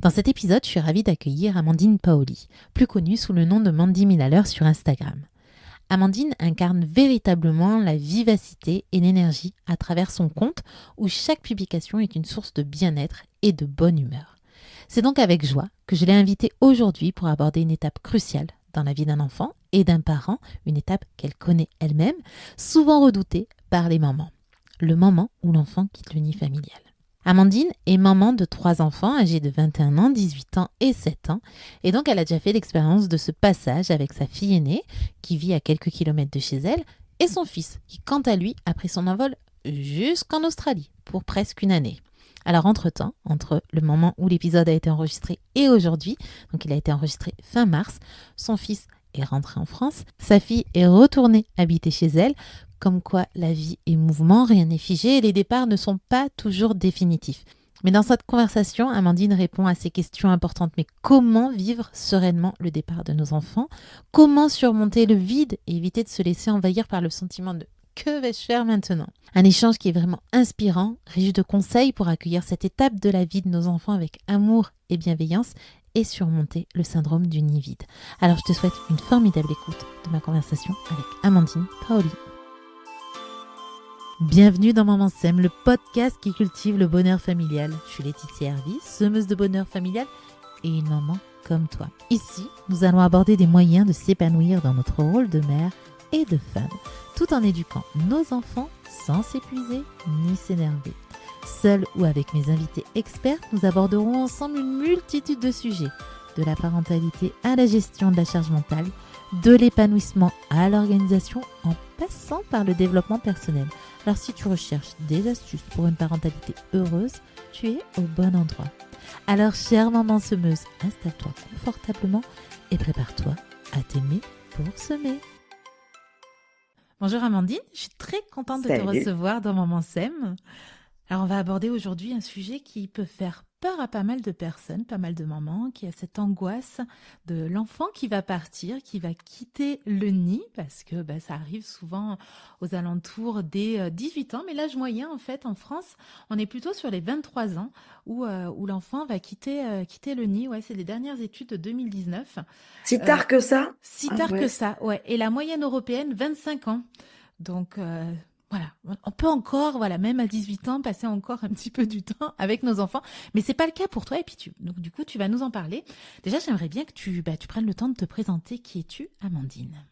Dans cet épisode, je suis ravie d'accueillir Amandine Paoli, plus connue sous le nom de Mandy Minaler sur Instagram. Amandine incarne véritablement la vivacité et l'énergie à travers son compte où chaque publication est une source de bien-être et de bonne humeur. C'est donc avec joie que je l'ai invitée aujourd'hui pour aborder une étape cruciale dans la vie d'un enfant et d'un parent, une étape qu'elle connaît elle-même, souvent redoutée par les mamans. Le moment où l'enfant quitte le nid familial. Amandine est maman de 3 enfants âgés de 21 ans, 18 ans et 7 ans. Et donc, elle a déjà fait l'expérience de ce passage avec sa fille aînée, qui vit à quelques kilomètres de chez elle, et son fils, qui, quant à lui, a pris son envol jusqu'en Australie pour presque une année. Alors, entre-temps, entre le moment où l'épisode a été enregistré et aujourd'hui, donc il a été enregistré fin mars, son fils est rentré en France, sa fille est retournée habiter chez elle. Comme quoi la vie est mouvement, rien n'est figé et les départs ne sont pas toujours définitifs. Mais dans cette conversation, Amandine répond à ces questions importantes. Mais comment vivre sereinement le départ de nos enfants ? Comment surmonter le vide et éviter de se laisser envahir par le sentiment de « que vais-je faire maintenant ?» Un échange qui est vraiment inspirant, riche de conseils pour accueillir cette étape de la vie de nos enfants avec amour et bienveillance et surmonter le syndrome du nid vide. Alors je te souhaite une formidable écoute de ma conversation avec Amandine Paoli. Bienvenue dans Maman Sème, le podcast qui cultive le bonheur familial. Je suis Laetitia Hervy, semeuse de bonheur familial et une maman comme toi. Ici, nous allons aborder des moyens de s'épanouir dans notre rôle de mère et de femme, tout en éduquant nos enfants sans s'épuiser ni s'énerver. Seule ou avec mes invités experts, nous aborderons ensemble une multitude de sujets, de la parentalité à la gestion de la charge mentale, de l'épanouissement à l'organisation, en passant par le développement personnel. Alors si tu recherches des astuces pour une parentalité heureuse, tu es au bon endroit. Alors chère maman semeuse, installe-toi confortablement et prépare-toi à t'aimer pour semer. Bonjour Amandine, je suis très contente de te recevoir dans Maman Sème. Alors on va aborder aujourd'hui un sujet qui peut faire peur à pas mal de personnes, pas mal de mamans, qui a cette angoisse de l'enfant qui va partir, qui va quitter le nid, parce que ça arrive souvent aux alentours des 18 ans, mais l'âge moyen en fait en France, on est plutôt sur les 23 ans où l'enfant va quitter le nid. Ouais, c'est les dernières études de 2019. Si tard que ça? Si tard ouais. que ça, ouais. Et la moyenne européenne, 25 ans. Donc voilà, on peut encore, même à 18 ans, passer encore un petit peu du temps avec nos enfants. Mais c'est pas le cas pour toi. Et puis donc du coup, tu vas nous en parler. Déjà, j'aimerais bien que tu prennes le temps de te présenter. Qui es-tu, Amandine ?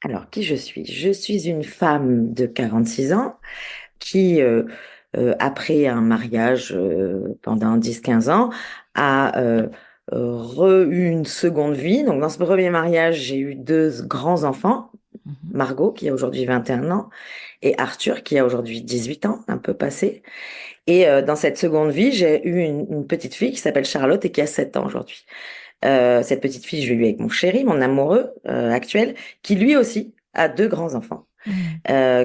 Alors, qui je suis? Je suis une femme de 46 ans qui, après un mariage pendant 10-15 ans, a eu une seconde vie. Donc, dans ce premier mariage, j'ai eu 2 grands-enfants, Margot, qui a aujourd'hui 21 ans, et Arthur, qui a aujourd'hui 18 ans, un peu passé. Et dans cette seconde vie, j'ai eu une petite fille qui s'appelle Charlotte et qui a 7 ans aujourd'hui. Cette petite fille, je l'ai eue avec mon chéri, mon amoureux actuel, qui lui aussi a 2 grands-enfants,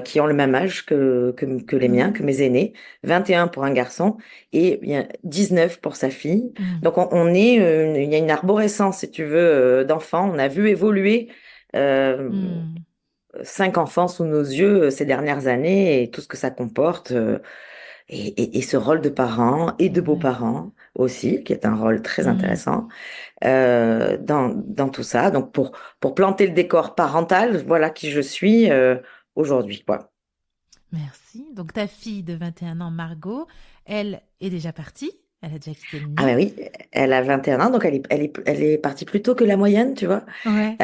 qui ont le même âge que les miens, que mes aînés, 21 pour un garçon et 19 pour sa fille. Donc on est, il y a une arborescence, si tu veux, d'enfants. On a vu évoluer 5 enfants sous nos yeux ces dernières années et tout ce que ça comporte. Et ce rôle de parent et de beaux-parents aussi, qui est un rôle très intéressant dans tout ça. Donc pour planter le décor parental, voilà qui je suis aujourd'hui, quoi. Merci. Donc ta fille de 21 ans, Margot, elle est déjà partie. Elle a déjà quitté le nid. Ah ben oui, elle a 21 ans, donc elle est partie plus tôt que la moyenne, tu vois. Ouais.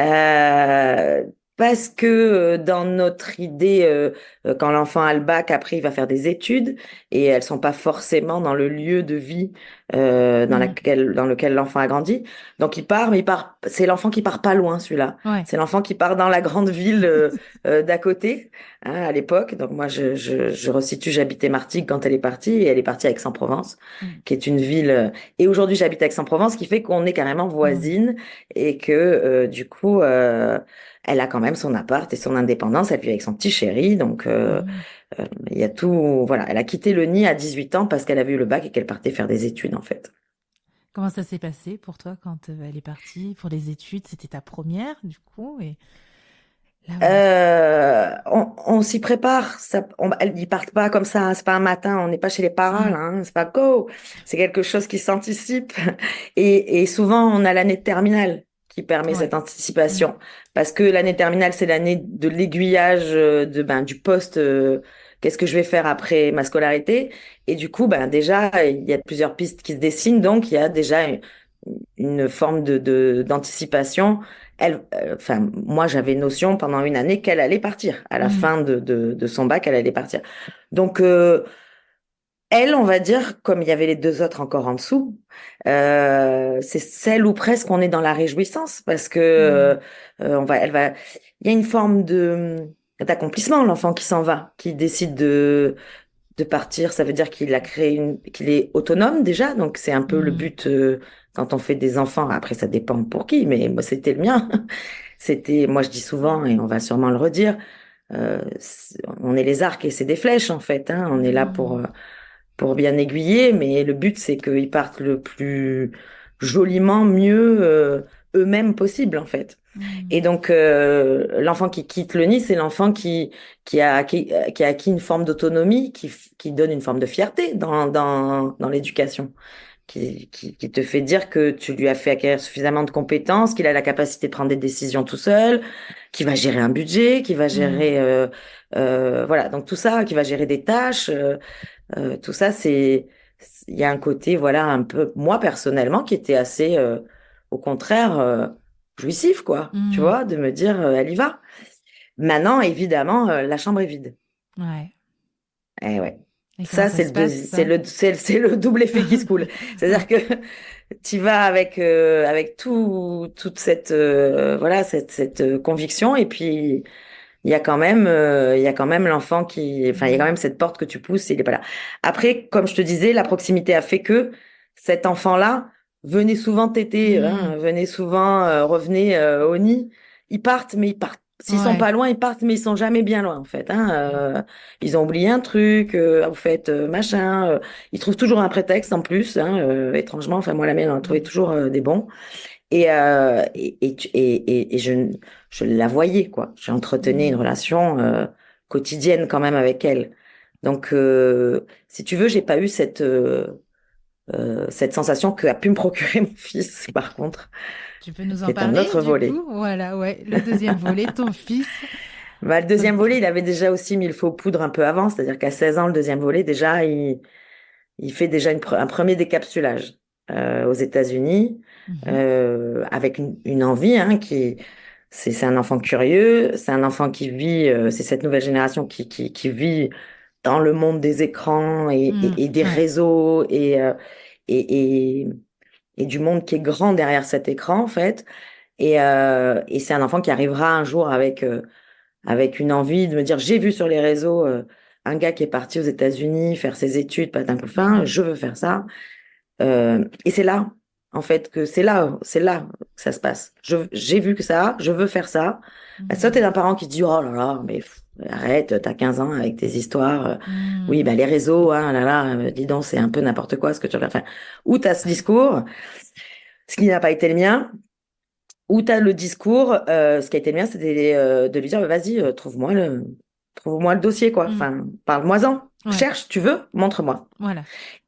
Parce que dans notre idée, quand l'enfant a le bac, après il va faire des études et elles sont pas forcément dans le lieu de vie dans lequel l'enfant a grandi. Donc il part, mais c'est l'enfant qui part pas loin, celui-là. Ouais. C'est l'enfant qui part dans la grande ville d'à côté, hein, à l'époque. Donc moi je resitue, j'habitais Martigues quand elle est partie et elle est partie à Aix-en-Provence, qui est une ville. Et aujourd'hui j'habite à Aix-en-Provence, ce qui fait qu'on est carrément voisines et que du coup elle a quand même son appart et son indépendance. Elle vit avec son petit chéri. Donc, il y a tout. Voilà. Elle a quitté le nid à 18 ans parce qu'elle avait eu le bac et qu'elle partait faire des études, en fait. Comment ça s'est passé pour toi quand elle est partie pour les études ? C'était ta première, du coup, et Là, oui. On s'y prépare. Ils partent pas comme ça. C'est pas un matin. On n'est pas chez les parents, Mm. là, hein, c'est pas go. C'est quelque chose qui s'anticipe. Et souvent, on a l'année de terminale qui permet cette Ouais. Mm. anticipation. Parce que l'année de terminale, c'est l'année de l'aiguillage du poste. Qu'est-ce que je vais faire après ma scolarité? Et du coup, ben, déjà, il y a plusieurs pistes qui se dessinent. Donc, il y a déjà une forme d'anticipation. Enfin, moi, j'avais notion pendant une année qu'elle allait partir. À la Mm. fin de son bac, elle allait partir. Donc, elle, on va dire, comme il y avait les deux autres encore en dessous, c'est celle où presque on est dans la réjouissance parce que Mm. il y a une forme d'accomplissement, l'enfant qui s'en va, qui décide de partir. Ça veut dire qu'il est autonome déjà. Donc, c'est un peu le Mm. but, quand on fait des enfants. Après, ça dépend pour qui, mais moi, c'était le mien. Moi, je dis souvent, et on va sûrement le redire, on est les arcs et c'est des flèches, en fait, hein. On est là Mm. pour bien aiguiller, mais le but, c'est qu'ils partent le plus joliment, mieux, eux-mêmes possible, en fait. Et Mm. donc, l'enfant qui quitte le nid, c'est l'enfant qui a acquis une forme d'autonomie, qui donne une forme de fierté dans l'éducation, qui te fait dire que tu lui as fait acquérir suffisamment de compétences, qu'il a la capacité de prendre des décisions tout seul, qu'il va gérer un budget, qu'il va Mm. gérer, voilà, donc tout ça, qu'il va gérer des tâches, tout ça, il y a un côté, voilà, un peu, moi personnellement, qui était assez, au contraire, jouissif, quoi, tu Mm. vois, de me dire, elle y va. Maintenant, évidemment, la chambre est vide. Ouais. Eh ouais. Et comment Ça, ça c'est se passe, ça? c'est le double effet qui se coule. C'est-à-dire que tu vas avec toute cette, voilà, cette conviction, et puis il y a quand même l'enfant enfin, il y a quand Mm. même cette porte que tu pousses, et il est pas là. Après, comme je te disais, la proximité a fait que cet enfant-là venait souvent téter, Mm. hein, venait souvent, revenait au nid. Ils partent, mais ils partent. S'ils sont Ouais. pas loin, ils partent, mais ils sont jamais bien loin, en fait, hein. Ils ont oublié un truc, ah, vous faites machin. Ils trouvent toujours un prétexte en plus, hein, étrangement. Enfin, moi, la mienne, on en trouvait Mm. toujours des bons. Et je la voyais, quoi. J'entretenais une Mm. relation quotidienne quand même avec elle. Donc, si tu veux, j'ai pas eu cette sensation que a pu me procurer mon fils, par contre, Tu peux nous qui en est un parler, autre du volet. coup? Voilà, ouais. Le deuxième volet, ton fils. Bah, le deuxième Donc, volet, il avait déjà aussi mis le faux poudre un peu avant, c'est-à-dire qu'à 16 ans, le deuxième volet, déjà, il fait déjà un premier décapsulage aux États-Unis, mhm. avec une envie, hein, c'est un enfant curieux, c'est un enfant qui vit, c'est cette nouvelle génération qui vit dans le monde des écrans Mm. et des Ouais. réseaux et, et, et du monde qui est grand derrière cet écran, en fait. Et c'est un enfant qui arrivera un jour avec une envie de me dire, j'ai vu sur les réseaux un gars qui est parti aux États-Unis faire ses études, patin couffin, Mhm. je veux faire ça. Et c'est là, en fait, c'est là que ça se passe. J'ai vu que ça, je veux faire ça. Bah, soit t'es Mm. d'un parent qui te dit, oh là là, mais arrête, t'as 15 ans avec tes histoires. Oui, Mm. bah, les réseaux, hein, là là, dis donc, c'est un peu n'importe quoi ce que tu regardes. Enfin, ou t'as ce discours, ce qui n'a pas été le mien, ou t'as le discours, ce qui a été le mien, c'était de lui dire, bah, vas-y, trouve-moi le dossier, quoi. Mm. Enfin, parle-moi-en. Ouais. Cherche, tu veux, montre-moi. Voilà.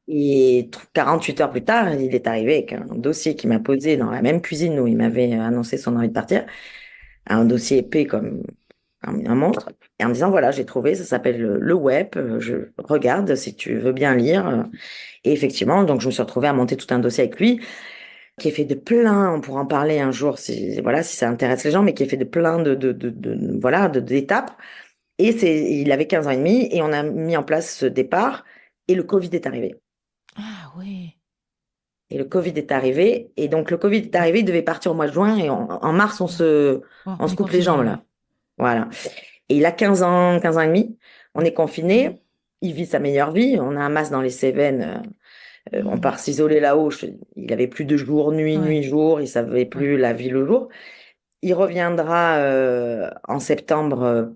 Et 48 heures plus tard, il est arrivé avec un dossier qu'il m'a posé dans la même cuisine où il m'avait annoncé son envie de partir, un dossier épais comme un monstre, et en me disant, voilà, j'ai trouvé, ça s'appelle le web, je regarde si tu veux bien lire. Et effectivement, donc je me suis retrouvée à monter tout un dossier avec lui, qui est fait de plein, on pourra en parler un jour si, voilà, si ça intéresse les gens, mais qui est fait de plein voilà, d'étapes. Il avait 15 ans et demi, et on a mis en place ce départ, et le Covid est arrivé. Ah ouais. Et le Covid est arrivé. Et donc, le Covid est arrivé, il devait partir au mois de juin. Et en mars, Bon, on on se est coupe les confiné, jambes, ouais. là. Voilà. Et il a 15 ans et demi. On est Mm. confiné. Il vit sa meilleure vie. On a un masque dans les Cévennes. On Mm. part s'isoler là-haut. Il avait plus de jour, nuit, Ouais. nuit, jour. Il savait Ouais. plus la vie le jour. Il reviendra en septembre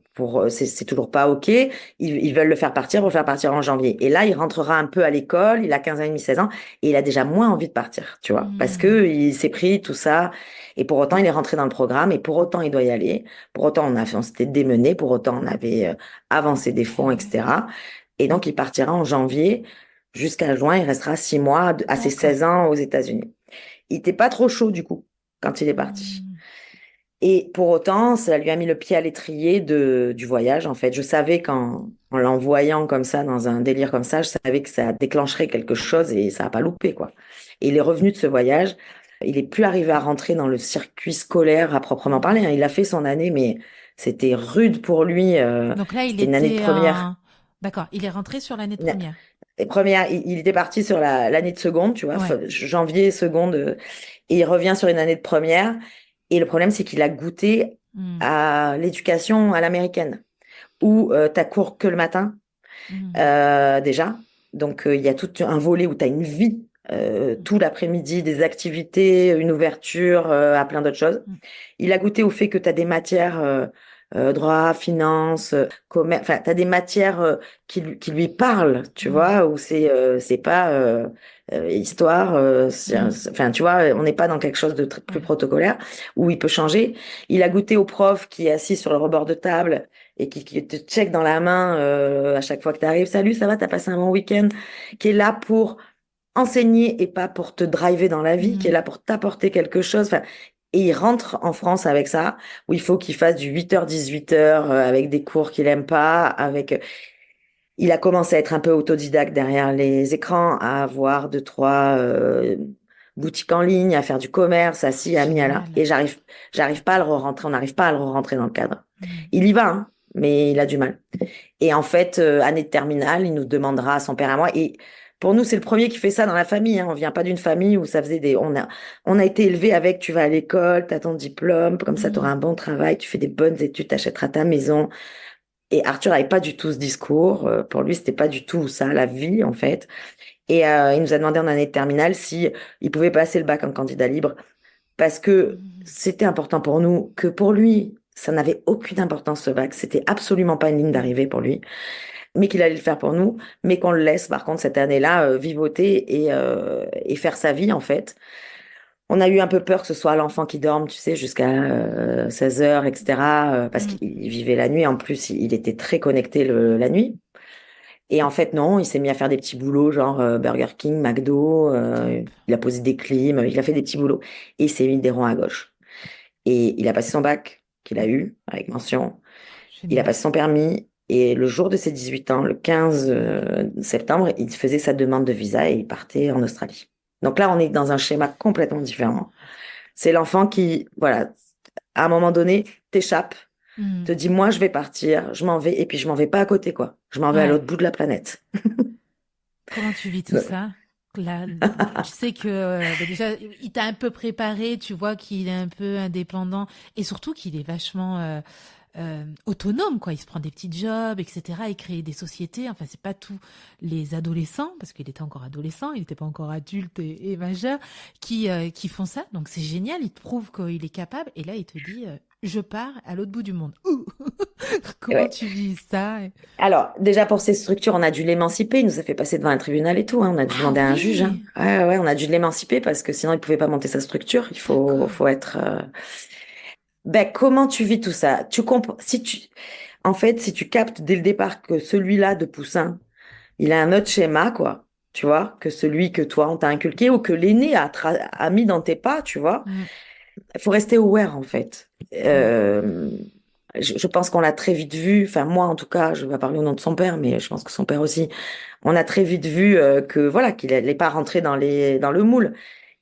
c'est toujours pas OK. Ils veulent le faire partir pour le faire partir en janvier. Et là, il rentrera un peu à l'école. Il a 15 ans et demi, 16 ans. Et il a déjà moins envie de partir, tu vois. Parce Hmm. que il s'est pris tout ça. Et pour autant, il est rentré dans le programme. Et pour autant, il doit y aller. Pour autant, on s'était démené. Pour autant, on avait avancé des fonds, etc. Et donc, il partira en janvier jusqu'à juin. Il restera 6 mois à ses D'accord. 16 ans aux États-Unis. Il était pas trop chaud, du coup, quand il est parti. Hmm. Et pour autant, ça lui a mis le pied à l'étrier du voyage, en fait. Je savais en l'envoyant comme ça, dans un délire comme ça, je savais que ça déclencherait quelque chose et ça n'a pas loupé, quoi. Et il est revenu de ce voyage. Il est plus arrivé à rentrer dans le circuit scolaire à proprement parler, hein. Il a fait son année, mais c'était rude pour lui. Donc là, il C'était une année de était première. en... D'accord, il est rentré sur l'année de Une- première. Première, il était parti sur l'année de seconde, tu vois, Ouais. janvier, seconde, et il revient sur une année de première. Et le problème, c'est qu'il a goûté Hmm. à l'éducation à l'américaine, où tu as cours que le matin, Hmm. déjà. Donc, il y a tout un volet où tu as une vie tout l'après-midi, des activités, une ouverture à plein d'autres choses. Hmm. Il a goûté au fait que tu as des matières, droit, finance, commerce, enfin, tu as des matières qui lui parlent, tu Hmm. vois, où c'est pas histoire, Hmm. enfin, tu vois, on n'est pas dans quelque chose de plus Ouais. protocolaire, où il peut changer. Il a goûté au prof qui est assis sur le rebord de table et qui te check dans la main à chaque fois que tu arrives. Salut, ça va, t'as passé un bon week-end? Qui est là pour enseigner et pas pour te driver dans la vie, qui est Hmm. là pour t'apporter quelque chose. Enfin, et il rentre en France avec ça, où il faut qu'il fasse du 8h-18h avec des cours qu'il aime pas, avec... Il a commencé à être un peu autodidacte derrière les écrans, à avoir deux, trois boutiques en ligne, à faire du commerce, à ci, à mi, à là. Génial. Et j'arrive pas à le re-rentrer, on n'arrive pas à le re-rentrer dans le cadre. Hmm. Il y va, hein, mais il a du mal. Et en fait, année de terminale, il nous demandera à son père et à moi. Et pour nous, c'est le premier qui fait ça dans la famille, hein. On vient pas d'une famille où ça faisait des. On a été élevé avec, tu vas à l'école, tu as ton diplôme, comme ça, tu auras Hmm. un bon travail, tu fais des bonnes études, tu achèteras ta maison. Et Arthur avait pas du tout ce discours. Pour lui, c'était pas du tout ça, la vie, en fait. Et il nous a demandé en année de terminale si il pouvait passer le bac en candidat libre parce que Hmm. c'était important pour nous, que pour lui, ça n'avait aucune importance ce bac. C'était absolument pas une ligne Hmm. d'arrivée pour lui, mais qu'il allait le faire pour nous, mais qu'on le laisse par contre cette année-là vivoter et faire sa vie en fait. On a eu un peu peur que ce soit l'enfant qui dorme, tu sais, jusqu'à 16 heures, etc., parce Hmm. qu'il vivait la nuit. En plus, il était très connecté la nuit. Et en fait, non, il s'est mis à faire des petits boulots, genre Burger King, McDo. Top. Il a posé des clims, il a fait des petits boulots. Et il s'est mis des ronds à gauche. Et il a passé son bac, qu'il a eu, avec mention. Il a Génial. passé son permis. Et le jour de ses 18 ans, le 15 septembre, il faisait sa demande de visa et il partait en Australie. Donc là, on est dans un schéma complètement différent. C'est l'enfant qui, voilà, à un moment donné, t'échappe, Hmm. te dit, moi, je vais partir, je m'en vais, et puis je m'en vais pas à côté, quoi. Je m'en vais à Ouais. l'autre bout de la planète. Comment tu vis tout ça? Là, tu sais que bah déjà, il t'a un peu préparé, tu vois qu'il est un peu indépendant et surtout qu'il est vachement autonome, quoi. Il se prend des petits jobs, etc. Il crée des sociétés. Enfin, c'est pas tous les adolescents, parce qu'il était encore adolescent, il n'était pas encore adulte et majeur, qui font ça. Donc c'est génial, il te prouve qu'il est capable. Et là, il te dit, je pars à l'autre bout du monde. Ouh. Comment Ouais. tu vis ça? Alors, déjà pour ces structures, on a dû l'émanciper. Il nous a fait passer devant un tribunal et tout, hein. On a dû Ah demander à un juge, hein. oui, Ouais, ouais, on a dû l'émanciper parce que sinon, il pouvait pas monter sa structure. Il d'accord. faut être. Ben, comment tu vis tout ça? Tu comprends. En fait, si tu captes dès le départ que celui-là de Poussin, il a un autre schéma, quoi. Tu vois, que celui que toi, on t'a inculqué ou que l'aîné a mis dans tes pas, tu vois. Mm, Il faut rester aware, en fait. mm, Je pense qu'on l'a très vite vu. Enfin, moi, en tout cas, je vais pas parler au nom de son père, mais je pense que son père aussi. On a très vite vu que voilà, qu'il n'allait pas rentrer dans le moule.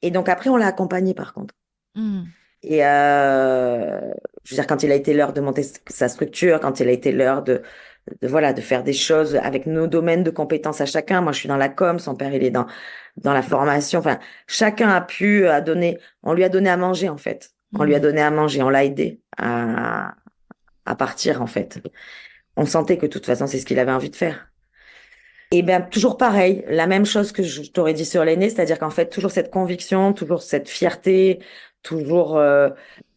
Et donc après, on l'a accompagné, par contre. mm. Et je veux dire, quand il a été l'heure de monter sa structure, quand il a été l'heure voilà, de faire des choses avec nos domaines de compétences à chacun. Moi, je suis dans la com, son père, il est dans la formation. Enfin, chacun a pu donner, on lui a donné à manger, en fait. On lui a Hmm. donné à manger, on l'a aidé à partir, en fait. On sentait que de toute façon, c'est ce qu'il avait envie de faire. Et bien, toujours pareil, la même chose que je t'aurais dit sur l'aîné, c'est-à-dire qu'en fait, toujours cette conviction, toujours cette fierté, toujours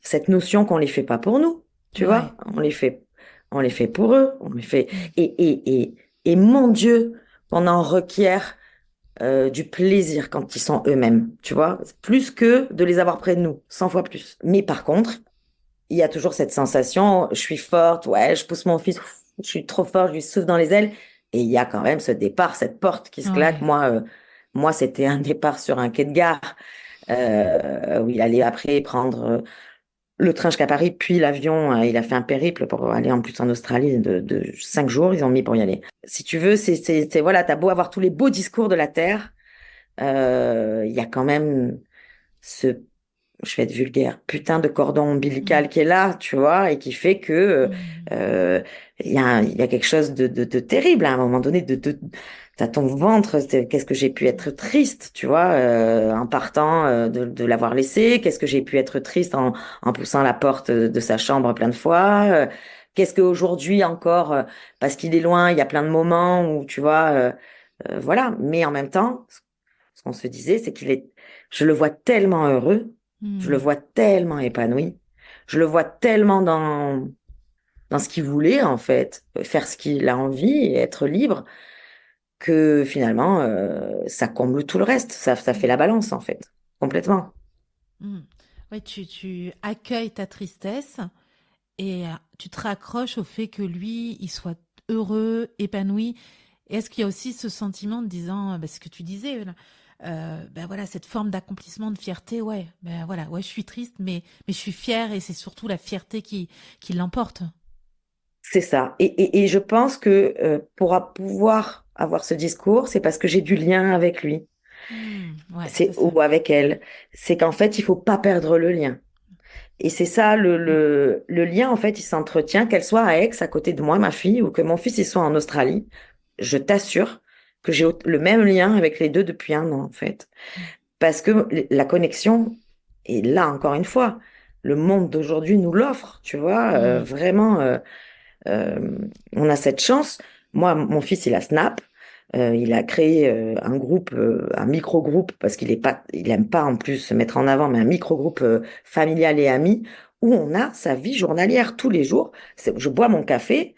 cette notion qu'on les fait pas pour nous, tu Ouais. vois, on les fait pour eux, on les fait, Mm. et, et, et, et mon Dieu, qu'on en requiert du plaisir quand ils sont eux-mêmes, tu vois, plus que de les avoir près de nous, 100 fois plus. Mais par contre, il y a toujours cette sensation, je suis forte, ouais, je pousse mon fils, ouf, je suis trop fort, je lui souffle dans les ailes. Et il y a quand même ce départ, cette porte qui se claque. Ouais. Moi, c'était un départ sur un quai de gare où il allait après prendre le train jusqu'à Paris, puis l'avion. Il a fait un périple pour aller en plus en Australie de 5 jours. Ils ont mis pour y aller. Si tu veux, voilà, t'as beau avoir tous les beaux discours de la terre, il y a quand même ce je vais être vulgaire, putain de cordon Mm. ombilical qui est là, tu vois, et qui fait que Mm. il y a quelque chose de terrible à un moment donné. T'as ton ventre, qu'est-ce que j'ai pu être triste, tu vois, en partant de l'avoir laissé. Qu'est-ce que j'ai pu être triste en poussant la porte de sa chambre plein de fois. Qu'est-ce qu'aujourd'hui encore, parce qu'il est loin, il y a plein de moments où tu vois, voilà. Mais en même temps, ce qu'on se disait, c'est je le vois tellement heureux, je le Mm. vois tellement épanoui, je le vois tellement dans ce qu'il voulait, en fait, faire ce qu'il a envie et être libre, que finalement, ça comble tout le reste, ça fait Mm. la balance, en fait, complètement. Mm. Ouais, tu accueilles ta tristesse et tu te raccroches au fait que lui, il soit heureux, épanoui. Et est-ce qu'il y a aussi ce sentiment de disant, bah, ce que tu disais, là, ben voilà, cette forme d'accomplissement, de fierté, ouais, ben voilà, ouais, je suis triste, mais je suis fière et c'est surtout la fierté qui l'emporte. C'est ça. Et je pense que pouvoir avoir ce discours, c'est parce que j'ai du lien avec lui, Ouais, ça c'est ou avec elle. C'est qu'en fait, il faut pas perdre le lien. Et c'est ça, mm, le lien, en fait, il s'entretient, qu'elle soit à Aix, à côté de moi, ma fille, ou que mon fils, il soit en Australie. Je t'assure que j'ai le même lien avec les deux depuis un an, en fait. mm, Parce que la connexion, et là, encore une fois, le monde d'aujourd'hui nous l'offre, tu vois, mm, vraiment, euh, on a cette chance. Moi, mon fils, il a Snap. Il a créé un groupe, un micro-groupe, parce il aime pas en plus se mettre en avant, mais un micro-groupe familial et ami, où on a sa vie journalière tous les jours. Je bois mon café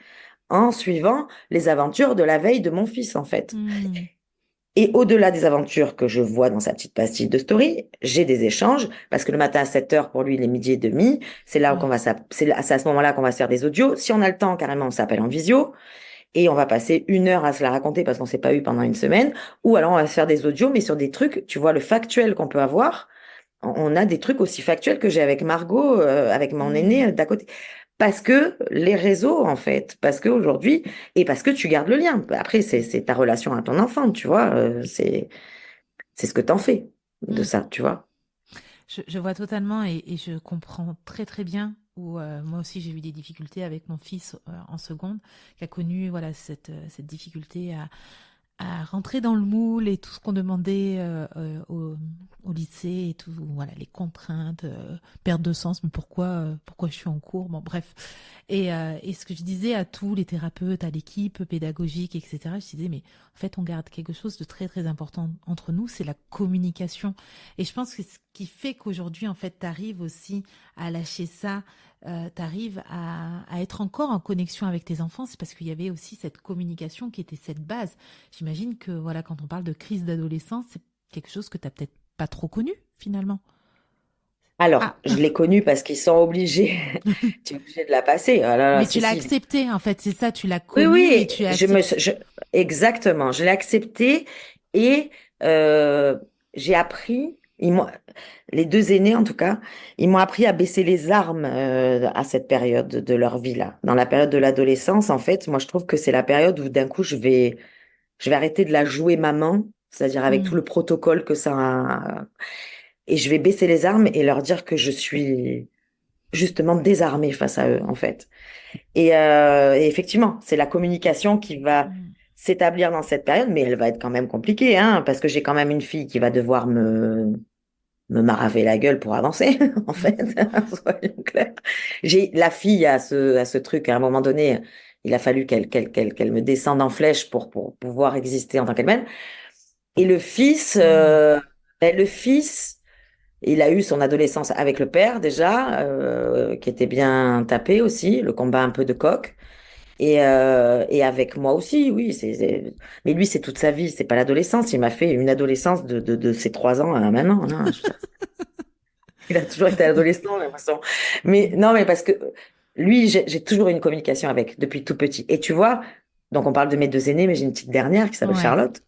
en suivant les aventures de la veille de mon fils, en fait. mm, Et au-delà des aventures que je vois dans sa petite pastille de story, j'ai des échanges, parce que le matin à 7 heures, pour lui, il est midi et demi. C'est là ouais. c'est à ce moment-là qu'on va se faire des audios. Si on a le temps, carrément, on s'appelle en visio. Et on va passer 1 heure à se la raconter parce qu'on s'est pas eu pendant une semaine. Ou alors on va se faire des audios, mais sur des trucs, tu vois, le factuel qu'on peut avoir. On a des trucs aussi factuels que j'ai avec Margot, avec mon Mm, aîné d'à côté. Parce que les réseaux, en fait, parce qu'aujourd'hui, et parce que tu gardes le lien. Après, c'est ta relation à ton enfant, tu vois, c'est ce que t'en fais de mm. ça, tu vois. Je vois totalement et je comprends très très bien où moi aussi j'ai eu des difficultés avec mon fils en seconde, qui a connu voilà cette difficulté à rentrer dans le moule et tout ce qu'on demandait au lycée et tout, voilà, les contraintes, perte de sens, mais pourquoi je suis en cours, bon bref. Et ce que je disais à tous les thérapeutes, à l'équipe pédagogique, etc., je disais, mais en fait, on garde quelque chose de très très important entre nous, c'est la communication. Et je pense que ce qui fait qu'aujourd'hui, en fait, tu arrives aussi à lâcher ça, tu arrives à être encore en connexion avec tes enfants, c'est parce qu'il y avait aussi cette communication qui était cette base. J'imagine que voilà, quand on parle de crise d'adolescence, c'est quelque chose que tu n'as peut-être pas trop connu finalement. Alors, Ah, je l'ai connu parce qu'ils sont obligés, tu es obligé de la passer. Ah là là, mais tu si, l'as si. accepté en fait, c'est ça, tu l'as Oui, connu et oui, tu as accepté. exactement, je l'ai accepté et euh, j'ai appris, les deux aînés en tout cas, ils m'ont appris à baisser les armes à cette période de leur vie là. Dans la période de l'adolescence, en fait, moi je trouve que c'est la période où d'un coup je vais arrêter de la jouer maman, c'est-à-dire avec tout Hmm, le protocole que ça a, et je vais baisser les armes et leur dire que je suis justement désarmée face à eux en fait. Et effectivement, c'est la communication qui va hmm, s'établir dans cette période, mais elle va être quand même compliquée, hein, parce que j'ai quand même une fille qui va devoir me maraver la gueule pour avancer, en fait, soyons clairs. La fille à ce truc, à un moment donné, il a fallu qu'elle me descende en flèche pour pouvoir exister en tant qu'elle-même. Et le fils, hmm, ben, le fils, Il a eu son adolescence avec le père déjà, qui était bien tapé aussi, le combat un peu de coq. Et avec moi aussi, oui. Mais lui, c'est toute sa vie, c'est pas l'adolescence. Il m'a fait une adolescence de ses 3 ans à maintenant, hein. Je veux dire, il a toujours été adolescent, j'ai l'impression. Mais non, mais parce que lui, j'ai toujours eu une communication avec, depuis tout petit. Et tu vois, donc on parle de mes deux aînés, mais j'ai une petite dernière qui s'appelle Ouais. Charlotte,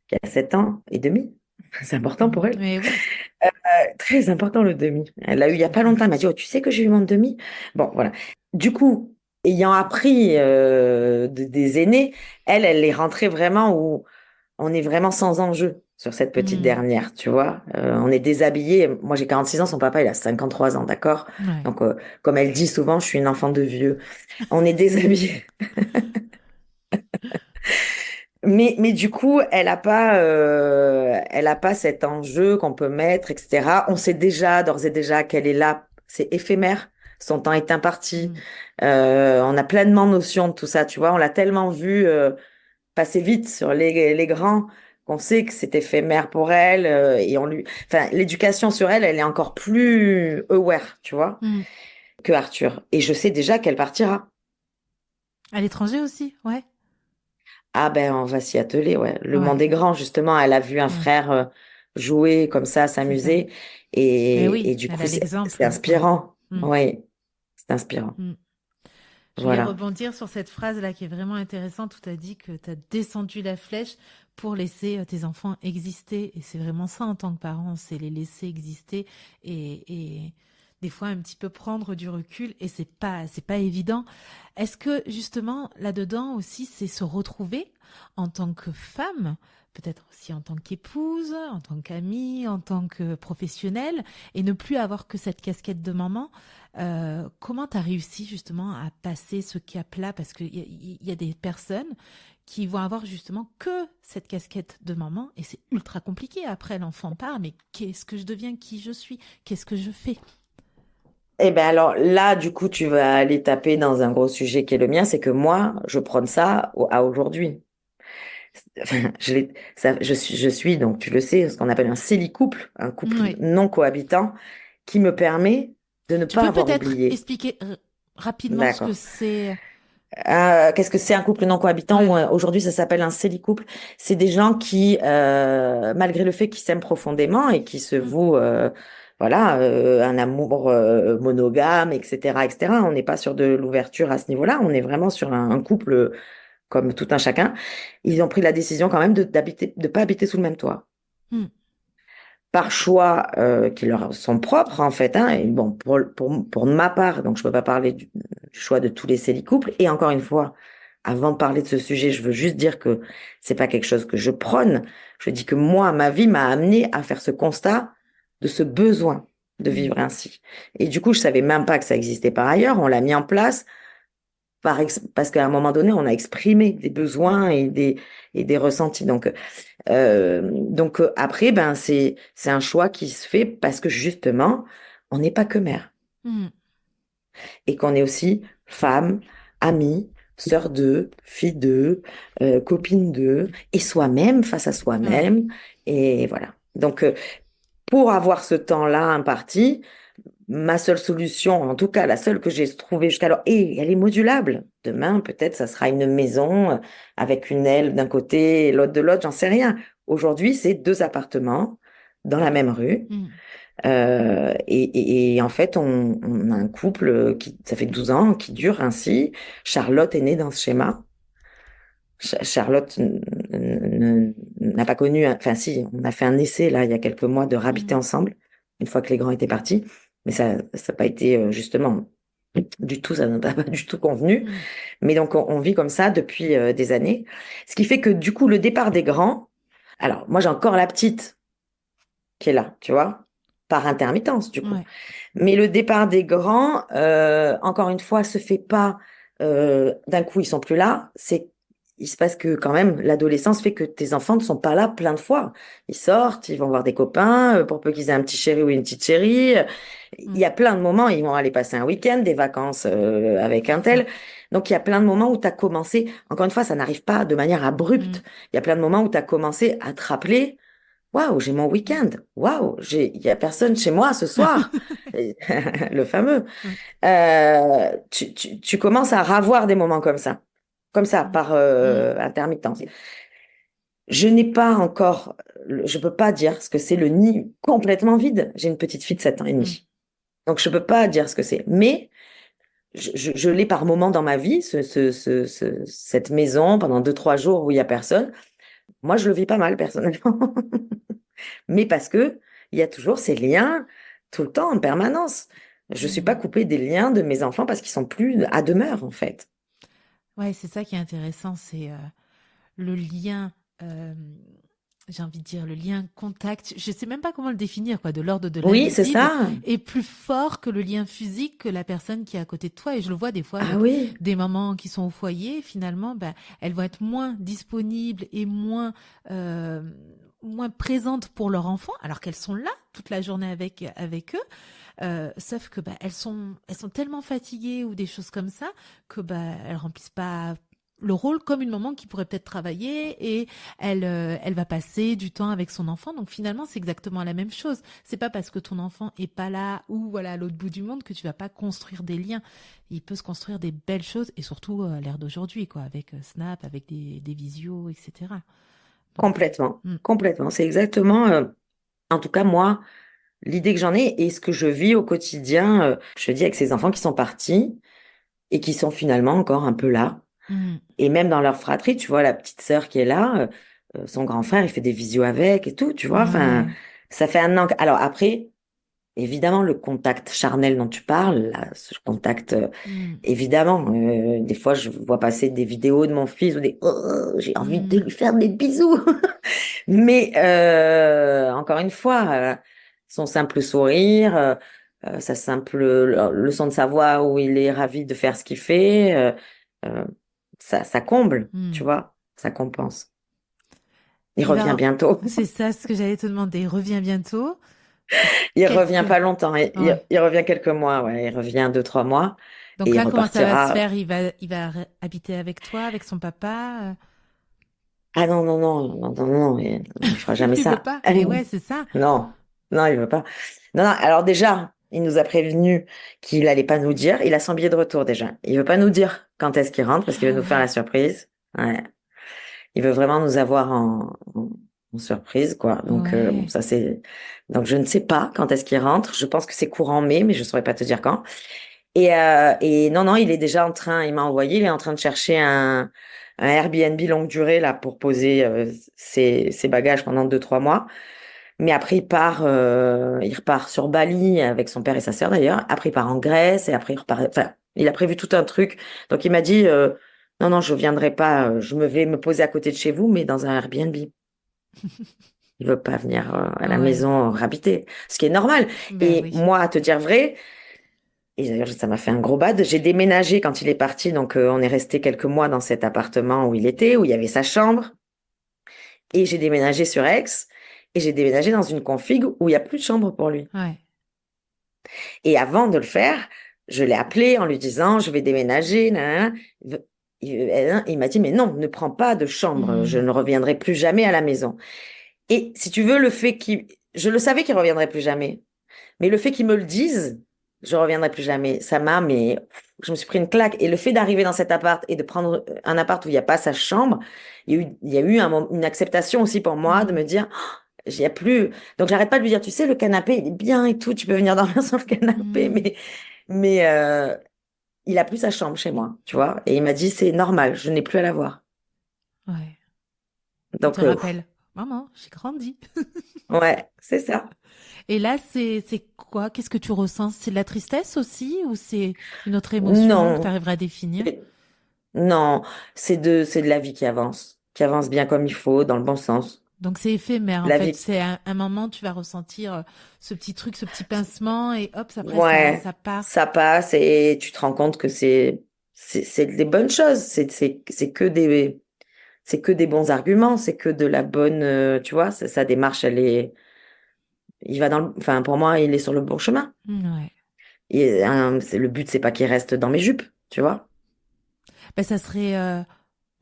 qui a 7 ans et demi. C'est important pour elle. Mais oui. Très important le demi. Elle l'a eu il y a pas longtemps. Elle m'a dit, oh, tu sais que j'ai eu mon demi? Bon, voilà. Du coup, ayant appris des aînés, elle est rentrée vraiment où on est vraiment sans enjeu sur cette petite Mm. dernière, tu vois. On est déshabillé. Moi, j'ai 46 ans, son papa, il a 53 ans, d'accord? Ouais. Donc, comme elle dit souvent, je suis une enfant de vieux. On est déshabillé. Mais du coup, elle a pas cet enjeu qu'on peut mettre, etc. On sait déjà, d'ores et déjà, qu'elle est là. C'est éphémère. Son temps est imparti. Mm. On a pleinement notion de tout ça, tu vois. On l'a tellement vu passer vite sur les grands qu'on sait que c'est éphémère pour elle. Et enfin, l'éducation sur elle, elle est encore plus aware, tu vois, Mm. que Arthur. Et je sais déjà qu'elle partira. À l'étranger aussi, ouais. Ah ben, on va s'y atteler, ouais. Le monde Ouais. est grand, justement. Elle a vu un Ouais. frère jouer comme ça, C'est ça. s'amuser. Et Et oui, du elle coup, a c'est l'exemple. Ouais. inspirant. Mm. Oui, c'est inspirant. Mm. Je voulais Voilà. rebondir sur cette phrase-là qui est vraiment intéressante où tu as dit que tu as descendu la flèche pour laisser tes enfants exister. Et c'est vraiment ça en tant que parent, c'est les laisser exister et des fois un petit peu prendre du recul et c'est pas évident. Est-ce que justement là-dedans aussi c'est se retrouver en tant que femme, peut-être aussi en tant qu'épouse, en tant qu'amie, en tant que professionnelle et ne plus avoir que cette casquette de maman. Comment tu as réussi justement à passer ce cap-là? Parce qu'il y a des personnes qui vont avoir justement que cette casquette de maman et c'est ultra compliqué. Après, l'enfant part, mais qu'est-ce que je deviens? Qui je suis? Qu'est-ce que je fais? Eh ben alors là, du coup, tu vas aller taper dans un gros sujet qui est le mien, c'est que moi, je prône ça à aujourd'hui. Enfin, je suis, donc tu le sais, ce qu'on appelle un couple, un couple Oui. non cohabitant, qui me permet de ne Tu pas peux avoir peut-être oublié. expliquer rapidement ce que D'accord. c'est? Qu'est-ce que c'est un couple non cohabitant ou Ouais. aujourd'hui ça s'appelle un couple? C'est des gens qui, malgré le fait qu'ils s'aiment profondément et qui se Mm. vouent, voilà, un amour monogame, etc., etc. On n'est pas sur de l'ouverture à ce niveau-là. On est vraiment sur un couple comme tout un chacun. Ils ont pris la décision quand même de pas habiter sous le même toit Mm. par choix qui leur sont propres en fait. Hein. Et bon, pour ma part, donc je peux pas parler du choix de tous les couples. Et encore une fois, avant de parler de ce sujet, je veux juste dire que c'est pas quelque chose que je prône. Je dis que moi, ma vie m'a amené à faire ce constat de ce besoin de Mm. vivre ainsi. Et du coup, je savais même pas que ça existait par ailleurs. On l'a mis en place parce qu'à un moment donné, on a exprimé des besoins et des ressentis. Donc après, ben c'est un choix qui se fait parce que justement, on n'est pas que mère Mm. et qu'on est aussi femme, amie, sœur d'eux, fille d'eux, copine d'eux et soi-même face à Ouais. soi-même et voilà. Donc pour avoir ce temps-là imparti, ma seule solution, en tout cas la seule que j'ai trouvée jusqu'alors, et elle est modulable. Demain, peut-être, ça sera une maison avec une aile d'un côté et l'autre de l'autre, j'en sais rien. Aujourd'hui, c'est 2 appartements dans la même rue. Mm. Et en fait, on a un couple qui, ça fait 12 ans, qui dure ainsi. Charlotte est née dans ce schéma. Charlotte n'a pas connu, enfin si, on a fait un essai là il y a quelques mois de réhabiter Mm. ensemble, une fois que les grands étaient partis, mais ça n'a pas été justement du tout, ça n'a pas du tout convenu. Mm. Mais donc on vit comme ça depuis des années, ce qui fait que du coup le départ des grands, alors moi j'ai encore la petite qui est là, tu vois, par intermittence du coup. Ouais. Mais le départ des grands, encore une fois, se fait pas d'un coup, ils sont plus là. Il se passe que quand même, l'adolescence fait que tes enfants ne sont pas là plein de fois. Ils sortent, ils vont voir des copains, pour peu qu'ils aient un petit chéri ou une petite chérie. Il y Mm. a plein de moments, ils vont aller passer un week-end, des vacances avec un C'est ça. tel. Donc il y a plein de moments où tu as commencé, encore une fois, ça n'arrive pas de manière Mm. abrupte. Il y a plein de moments où tu as commencé à te rappeler Waouh, j'ai mon week-end. Waouh, il y a personne chez moi ce soir. Et- Le fameux. Ouais. Tu commences à ravoir des moments comme ça, Mm. par Mm. intermittence. Je n'ai pas encore, je peux pas dire ce que c'est le nid complètement vide. J'ai une petite fille de 7 ans et Mm. demi. Donc, je peux pas dire ce que c'est. Mais je l'ai par moment dans ma vie, cette maison, pendant 2, 3 jours où il y a personne. Moi, je le vis pas mal, personnellement. Mais parce que il y a toujours ces liens tout le temps, en permanence. Je suis pas Mm. coupée des liens de mes enfants parce qu'ils sont plus à demeure, en fait. Ouais, c'est ça qui est intéressant, c'est le lien, euh, j'ai envie de dire, le lien contact. Je sais même pas comment le définir, quoi, de l'ordre de Oui, c'est l'invisible, ça. est plus fort que le lien physique que la personne qui est à côté de toi. Et je le vois des fois Ah avec oui, des mamans qui sont au foyer, finalement, ben, elles vont être moins disponibles et euh, moins présentes pour leur enfant, alors qu'elles sont là toute la journée avec eux. Sauf que bah, elles sont tellement fatiguées ou des choses comme ça que bah, elles remplissent pas le rôle comme une maman qui pourrait peut-être travailler et elle va passer du temps avec son enfant. Donc finalement, c'est exactement la même chose. C'est pas parce que ton enfant est pas là ou voilà à l'autre bout du monde que tu vas pas construire des liens. Il peut se construire des belles choses et surtout à l'ère d'aujourd'hui, quoi, avec Snap, avec des visios, etc. Donc, complètement, mm, complètement. C'est exactement, en tout cas, moi, l'idée que j'en ai et ce que je vis au quotidien, je te dis, avec ces enfants qui sont partis et qui sont finalement encore un peu là. mm, Et même dans leur fratrie, tu vois, la petite sœur qui est là, son grand frère, il fait des visios avec et tout, tu vois. Enfin, ouais, ça fait un an. Alors après, évidemment, le contact charnel dont tu parles, là, ce contact, mm, évidemment, des fois, je vois passer des vidéos de mon fils ou des, oh, j'ai envie de mm, lui faire des bisous. Mais encore une fois, son simple sourire, sa simple leçon de savoir où il est ravi de faire ce qu'il fait, euh, ça comble, tu mm. vois, ça compense. Il Il revient va, bientôt. c'est ça ce que j'allais te demander. Reviens bientôt pour Il revient quelques. pas longtemps. Ouais. Il revient quelques mois, ouais. Il revient 2, 3 mois et Donc il là, comment ça va se repartira. faire? Il va habiter avec toi, avec son papa? Ah non, non, non, non, non, non, il fera jamais Il veut ça. pas. Et ouais, c'est ça. Non, non, il veut pas. Non, non, alors déjà, il nous a prévenu qu'il allait pas nous dire. Il a son billet de retour déjà. Il veut pas nous dire quand est-ce qu'il rentre parce qu'il veut Ah nous faire la ouais. surprise. Ouais. Il veut vraiment nous avoir en surprise, quoi. Donc, bon, Ouais. ça c'est. Donc, je ne sais pas quand est-ce qu'il rentre. Je pense que c'est courant mai, mais je saurais pas te dire quand. Et non, non, il est déjà en train. Il m'a envoyé. Il est en train de chercher un Airbnb longue durée là pour poser ses bagages pendant 2, 3 mois. Mais après, il repart sur Bali avec son père et sa sœur d'ailleurs. Après, il part en Grèce et après, il repart. Enfin, il a prévu tout un truc. Donc, il m'a dit, non, non, je viendrai pas. Je me vais me poser à côté de chez vous, mais dans un Airbnb. Il veut pas venir à la Ouais. maison habiter, ce qui est normal. Ben Et oui. moi, à te dire vrai, et d'ailleurs, ça m'a fait un gros bad. J'ai déménagé quand il est parti, donc on est resté quelques mois dans cet appartement où il était, où il y avait sa chambre. Et j'ai déménagé sur Aix. Et j'ai déménagé dans une config où il y a plus de chambre pour lui. Ouais. Et avant de le faire, je l'ai appelé en lui disant, je vais déménager. Nan, nan. Il m'a dit, mais non, ne prends pas de chambre. Je Hmm. ne reviendrai plus jamais à la maison. Et si tu veux, je le savais qu'il reviendrait plus jamais. Mais le fait qu'il me le dise, je reviendrai plus jamais. Mais je me suis pris une claque. Et le fait d'arriver dans cet appart et de prendre un appart où il n'y a pas sa chambre, il y a eu une acceptation aussi pour moi de me Hmm. dire, il y a plus. Donc j'arrête pas de lui dire, tu sais, le canapé, il est bien et tout, tu peux venir dormir sur le canapé, Hmm. mais il a plus sa chambre chez moi, tu vois. Et il m'a dit, c'est normal, je n'ai plus à la voir. Ouais. Il te Donc, rappelle. Maman, j'ai grandi. ouais, c'est ça. Et là, c'est quoi? Qu'est-ce que tu ressens? C'est de la tristesse aussi ou c'est une autre émotion que tu Non, arriveras à définir? non, c'est de la vie qui avance bien comme il faut, dans le bon sens. Donc c'est éphémère en La fait. vie, C'est un moment, tu vas ressentir ce petit truc, ce petit pincement et hop, après ouais, ça part. ça passe et tu te rends compte que c'est des bonnes choses. C'est que des bons arguments, c'est que de la bonne, tu vois, sa démarche, il va enfin, pour moi, il est sur le bon chemin. Ouais. Le but, c'est pas qu'il reste dans mes jupes, tu vois. Ben, ça serait,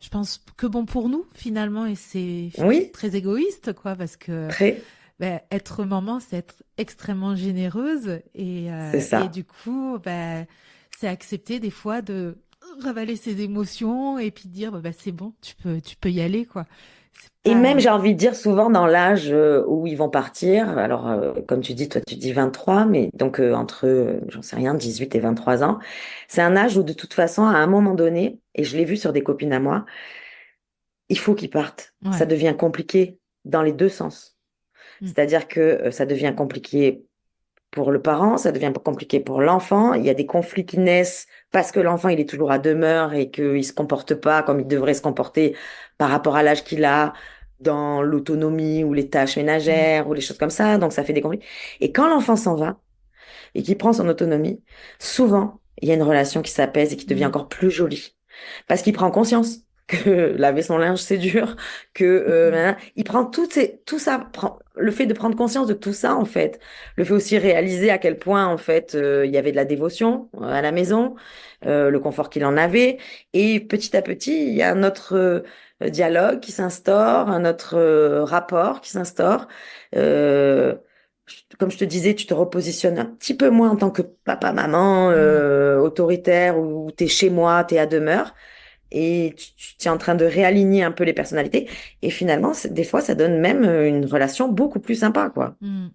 je pense que bon pour nous finalement et c'est Oui, très égoïste quoi parce que très, ben, être maman c'est être extrêmement généreuse c'est et ça. du coup ben, c'est accepter des fois de ravaler ses émotions et puis dire bah, c'est bon tu peux y aller quoi. C'est Et pas même, j'ai envie de dire, souvent dans l'âge où ils vont partir, alors comme tu dis, toi tu dis 23, mais donc entre, j'en sais rien, 18 et 23 ans, c'est un âge où de toute façon, à un moment donné, et je l'ai vu sur des copines à moi, il faut qu'ils partent. Ça ouais. devient compliqué dans les deux sens. Mm, C'est-à-dire que ça devient compliqué pour le parent, ça devient compliqué pour l'enfant. Il y a des conflits qui naissent parce que l'enfant, il est toujours à demeure et qu'il se comporte pas comme il devrait se comporter par rapport à l'âge qu'il a dans l'autonomie ou les tâches mm, ménagères ou les choses comme ça. Donc, ça fait des conflits. Et quand l'enfant s'en va et qu'il prend son autonomie, souvent, il y a une relation qui s'apaise et qui devient mm, encore plus jolie. Parce qu'il prend conscience que laver son linge, c'est dur, que mm, nanana. Il prend tout ça, le fait de prendre conscience de tout ça, en fait, le fait aussi réaliser à quel point, en fait, il y avait de la dévotion à la maison, le confort qu'il en avait, et petit à petit, il y a un autre dialogue qui s'instaure, un autre rapport qui s'instaure. Euh, Comme je te disais, tu te repositionnes un petit peu moins en tant que papa, maman, mm. autoritaire, ou t'es chez moi, t'es à demeure et tu es en train de réaligner un peu les personnalités. Et finalement, des fois, ça donne même une relation beaucoup plus sympa, quoi. Mm.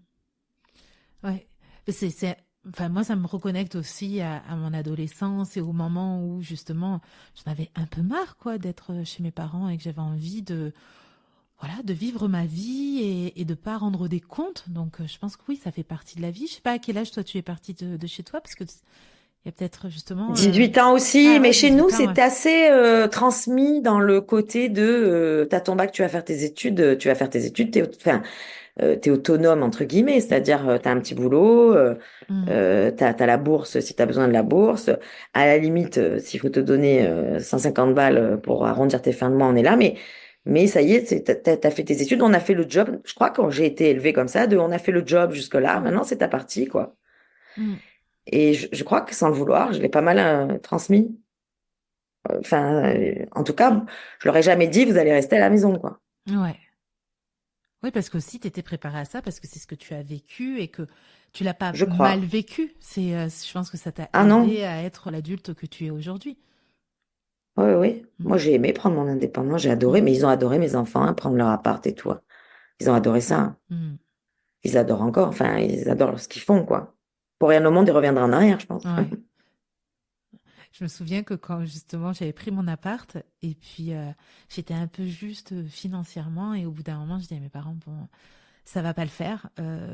Ouais. Enfin, moi, ça me reconnecte aussi à mon adolescence et au moment où, justement, j'en avais un peu marre, quoi, d'être chez mes parents et que j'avais envie voilà, de vivre ma vie et de pas rendre des comptes. Donc, je pense que oui, ça fait partie de la vie. Je sais pas à quel âge, toi, tu es partie de chez toi, parce que il y a peut-être, justement, 18 ans aussi, ah mais ouais, chez nous, 18 ans, ouais. c'est assez transmis dans le côté de t'as ton bac, tu vas faire tes études, enfin, t'es autonome, entre guillemets, c'est-à-dire t'as un petit boulot, Mm. t'as la bourse si t'as besoin de la bourse. À la limite, s'il faut te donner 150 balles pour arrondir tes fins de mois, on est là, mais ça y est, t'as fait tes études, on a fait le job. Je crois que quand j'ai été élevée comme ça, on a fait le job jusque-là, maintenant c'est ta partie, quoi. Mm. Et je crois que sans le vouloir, je l'ai pas mal transmis. Enfin, en tout cas, je leur ai jamais dit, vous allez rester à la maison, quoi. Ouais. Oui, parce que aussi, tu étais préparée à ça, parce que c'est ce que tu as vécu et que tu l'as pas Je mal crois. vécu. Je pense que ça t'a Ah aidé non, à être l'adulte que tu es aujourd'hui. oui, oui. Mm. Moi, j'ai aimé prendre mon indépendance, j'ai adoré, Mm. mais ils ont adoré mes enfants, hein, prendre leur appart et tout, hein. Ils ont adoré ça, hein. Mm. Ils adorent encore, enfin, ils adorent ce qu'ils font, quoi. Pour rien au monde, ils reviendraient en arrière, je pense. Ouais. Je me souviens que quand justement j'avais pris mon appart et puis j'étais un peu juste financièrement et au bout d'un moment je dis à mes parents bon ça va pas le faire.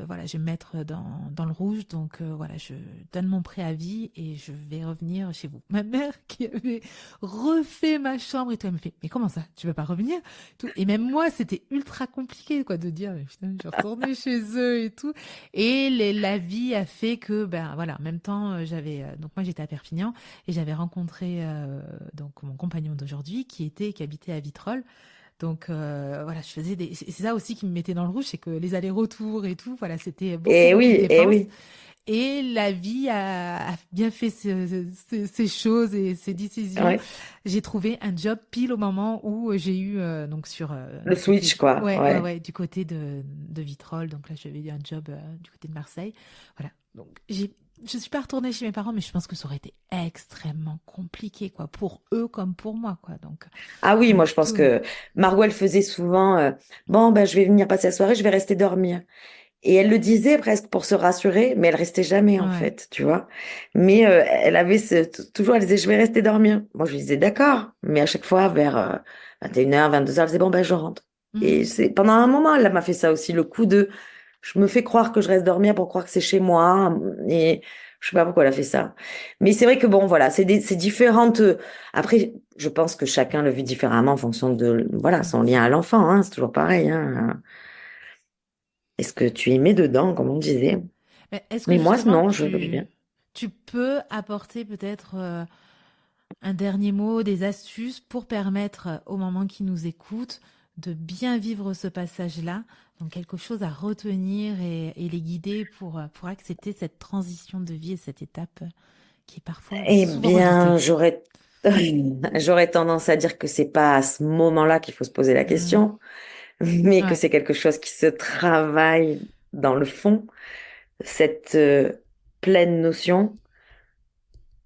Voilà, je vais me mettre dans le rouge. Donc voilà, je donne mon préavis et je vais revenir chez vous. Ma mère qui avait refait ma chambre et tout, elle me fait, mais comment ça? Tu veux pas revenir? Tout. Et même moi, c'était ultra compliqué quoi de dire, mais putain, je vais retourner chez eux et tout. Et la vie a fait que, ben voilà, en même temps, donc moi j'étais à Perpignan et j'avais rencontré donc mon compagnon d'aujourd'hui qui habitait à Vitrolles. Donc voilà, je faisais c'est ça aussi qui me mettait dans le rouge, c'est que les allers-retours et tout, voilà, c'était beaucoup, Et beaucoup de oui, et dépenses. oui. Et la vie a bien fait ces choses et ces décisions. Ouais. J'ai trouvé un job pile au moment où j'ai eu, donc sur Le du côté, switch, quoi. ouais, ouais, Ouais. ouais, du côté de Vitrolles. Donc là, j'avais eu un job du côté de Marseille. Voilà. Donc je suis pas retournée chez mes parents, mais je pense que ça aurait été extrêmement compliqué, quoi, pour eux comme pour moi, quoi. Donc, Ah oui, moi, je pense tout, que Margot, elle faisait souvent, bon, ben, je vais venir passer la soirée, je vais rester dormir. Et elle le disait presque pour se rassurer, mais elle restait jamais, en ouais. fait, tu vois. Mais elle avait toujours, elle disait, je vais rester dormir. Moi, je lui disais, d'accord. Mais à chaque fois, vers 21h, 22h, elle disait, bon, ben, je rentre. Mm. Et c'est pendant un moment, elle m'a fait ça aussi, le coup de, je me fais croire que je reste dormir pour croire que c'est chez moi. Et je sais pas pourquoi elle a fait ça. Mais c'est vrai que bon, voilà, c'est différentes. Après, je pense que chacun le vit différemment en fonction de, voilà, C'est son lien ça. à l'enfant, hein, c'est toujours pareil, hein. Est-ce que tu y mets dedans, comme on disait? Mais est-ce que Mais moi, justement non, je le vis bien. tu peux apporter peut-être un dernier mot, des astuces pour permettre aux mamans qui nous écoutent de bien vivre ce passage-là, donc quelque chose à retenir et les guider pour accepter cette transition de vie et cette étape qui est parfois Eh souvent bien, redoutée. J'aurais tendance à dire que c'est pas à ce moment-là qu'il faut se poser la Mm. question, mais que Ouais. c'est quelque chose qui se travaille dans le fond, cette pleine notion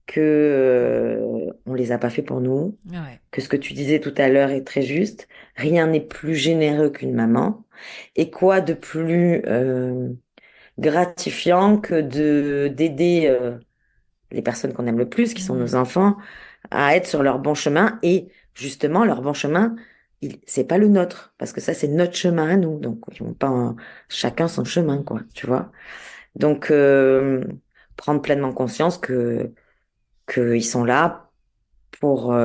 que on les a pas fait pour nous, Ouais. que ce que tu disais tout à l'heure est très juste. Rien n'est plus généreux qu'une maman. Et quoi de plus gratifiant que de d'aider les personnes qu'on aime le plus, qui sont nos Mm. enfants, à être sur leur bon chemin. Et justement, leur bon chemin, c'est pas le nôtre, parce que ça, c'est notre chemin à nous. Donc, ils vont pas chacun son chemin, Mm. quoi, tu vois. Donc, prendre pleinement conscience que qu'ils sont là pour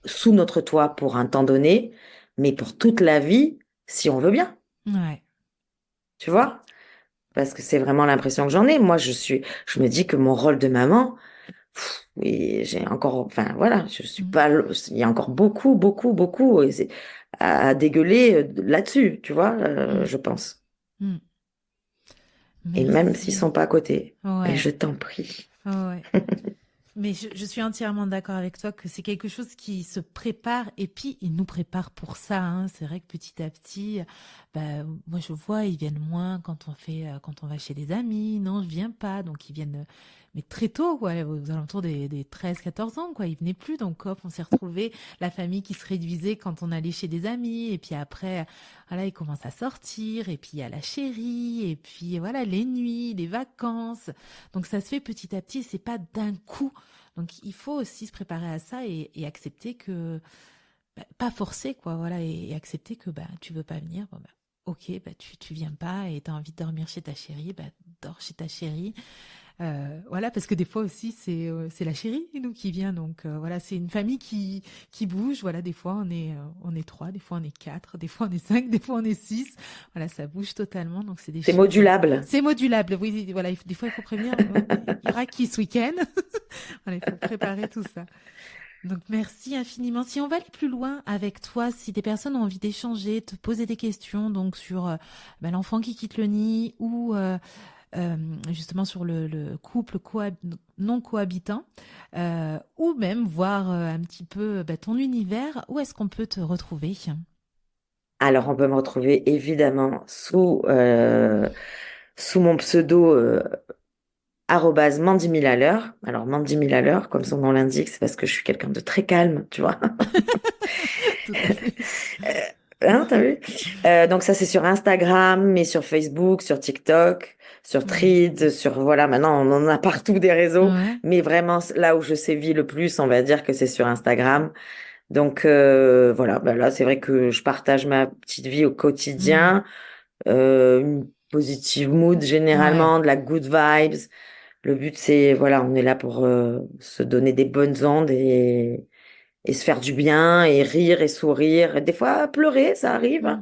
sous notre toit pour un temps donné, mais pour toute la vie, si on veut bien, Ouais. tu vois. Parce que c'est vraiment l'impression que j'en ai. Moi, je me dis que mon rôle de maman, et j'ai encore, enfin voilà, je suis Mm. pas, il y a encore beaucoup, beaucoup, beaucoup à dégueuler là-dessus, tu vois, Mm. je pense. Mm. Et même s'ils Merci. sont pas à côté. Et Ouais. je t'en prie. Ouais. Mais je suis entièrement d'accord avec toi que c'est quelque chose qui se prépare et puis il nous prépare pour ça. Hein. C'est vrai que petit à petit, bah, moi je vois, ils viennent moins quand on fait, quand on va chez des amis. Non, je viens pas. Donc ils viennent, mais très tôt, quoi, aux alentours des 13, 14 ans, quoi. Ils venaient plus. Donc hop, on s'est retrouvés, la famille qui se réduisait quand on allait chez des amis. Et puis après, voilà, ils commencent à sortir. Et puis il y a la chérie. Et puis voilà, les nuits, les vacances. Donc ça se fait petit à petit. C'est pas d'un coup. Donc il faut aussi se préparer à ça et accepter que, bah, pas forcer quoi, voilà, et accepter que bah tu veux pas venir, bon, bah, ok, bah tu viens pas et t'as envie de dormir chez ta chérie, bah dors chez ta chérie, voilà, parce que des fois aussi c'est la chérie nous qui vient, donc voilà, c'est une famille qui bouge, voilà, des fois on est trois, des fois on est quatre, des fois on est cinq, des fois on est six, voilà, ça bouge totalement, donc c'est des C'est choses, modulable. c'est modulable, oui, voilà, des fois il faut prévenir, il y aura qui ce week-end. Voilà, il faut préparer tout ça. Donc merci infiniment. Si on va aller plus loin avec toi, si des personnes ont envie d'échanger, te poser des questions donc sur bah, l'enfant qui quitte le nid ou justement sur le couple non cohabitant, ou même voir un petit peu bah, ton univers, où est-ce qu'on peut te retrouver? Alors, on peut me retrouver évidemment sous mon pseudo arrobase Mandy Mille à l'heure. Alors, Mandy Mille à l'heure, comme son nom l'indique, c'est parce que je suis quelqu'un de très calme, tu vois. Tout à fait. T'as vu? Donc ça, c'est sur Instagram, mais sur Facebook, sur TikTok, sur Mm. Threads, voilà, maintenant, on en a partout des réseaux. Ouais. Mais vraiment, là où je sévis le plus, on va dire que c'est sur Instagram. Donc voilà, bah là, c'est vrai que je partage ma petite vie au Mm. quotidien, une positive mood Ouais. généralement, de la good vibes. Le but, c'est, voilà, on est là pour se donner des bonnes ondes et se faire du bien et rire et sourire. Des fois, pleurer, ça arrive, hein.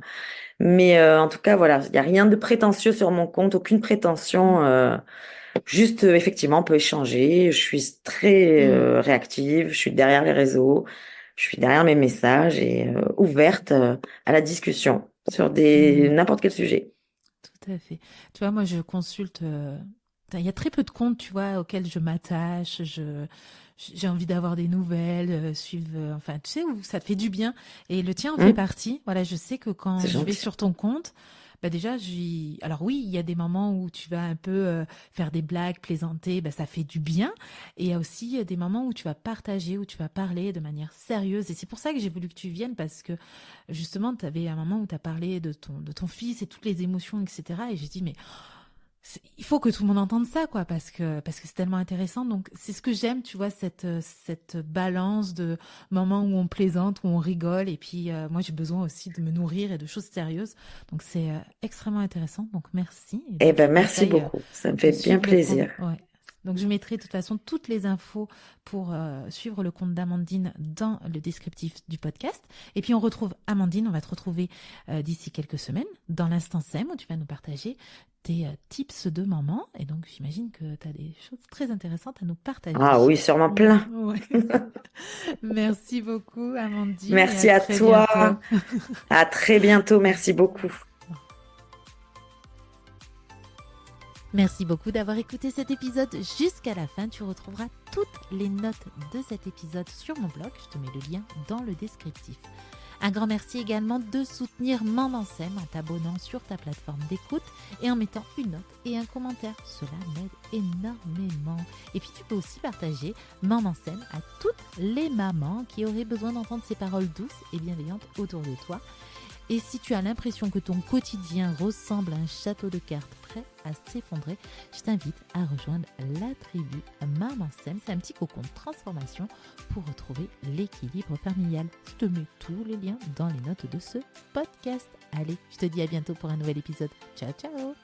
Mm. Mais en tout cas, voilà, il n'y a rien de prétentieux sur mon compte, aucune prétention. Juste, effectivement, on peut échanger. Je suis très Mm. réactive, je suis derrière les réseaux, je suis derrière mes messages et ouverte à la discussion sur Mm. n'importe quel sujet. Tout à fait. Tu vois, moi, je consulte. Il y a très peu de comptes, tu vois, auxquels je m'attache. J'ai envie d'avoir des nouvelles, suivre. Enfin, tu sais, où ça te fait du bien. Et le tien en fait Hum, partie. Voilà, je sais que c'est quand je vais gentil. sur ton compte, bah déjà, alors oui, il y a des moments où tu vas un peu faire des blagues, plaisanter. Bah, ça fait du bien. Et il y a aussi des moments où tu vas partager, où tu vas parler de manière sérieuse. Et c'est pour ça que j'ai voulu que tu viennes parce que justement, tu avais un moment où tu as parlé de ton fils et toutes les émotions, etc. Et j'ai dit, mais il faut que tout le monde entende ça, quoi, parce que c'est tellement intéressant. Donc, c'est ce que j'aime, tu vois, cette balance de moments où on plaisante, où on rigole. Et puis, moi, j'ai besoin aussi de me nourrir et de choses sérieuses. Donc, c'est extrêmement intéressant. Donc, merci. Et Eh donc, je ben, te merci conseille beaucoup. Ça me de fait bien suivre le compte. plaisir. Ouais. Donc, je mettrai de toute façon toutes les infos pour suivre le compte d'Amandine dans le descriptif du podcast. Et puis, on retrouve Amandine. On va te retrouver d'ici quelques semaines dans l'instant SEM où tu vas nous partager tes tips de maman. Et donc, j'imagine que tu as des choses très intéressantes à nous partager. Ah oui, sûrement plein. Ouais. Merci beaucoup, Amandine, et à Merci à très bientôt. toi. À très bientôt. Merci beaucoup. Merci beaucoup d'avoir écouté cet épisode jusqu'à la fin. Tu retrouveras toutes les notes de cet épisode sur mon blog. Je te mets le lien dans le descriptif. Un grand merci également de soutenir Maman Sème en t'abonnant sur ta plateforme d'écoute et en mettant une note et un commentaire. Cela m'aide énormément. Et puis tu peux aussi partager Maman Sème à toutes les mamans qui auraient besoin d'entendre ces paroles douces et bienveillantes autour de toi. Et si tu as l'impression que ton quotidien ressemble à un château de cartes prêt à s'effondrer, je t'invite à rejoindre la tribu Maman Sème. C'est un petit cocon de transformation pour retrouver l'équilibre familial. Je te mets tous les liens dans les notes de ce podcast. Allez, je te dis à bientôt pour un nouvel épisode. Ciao, ciao!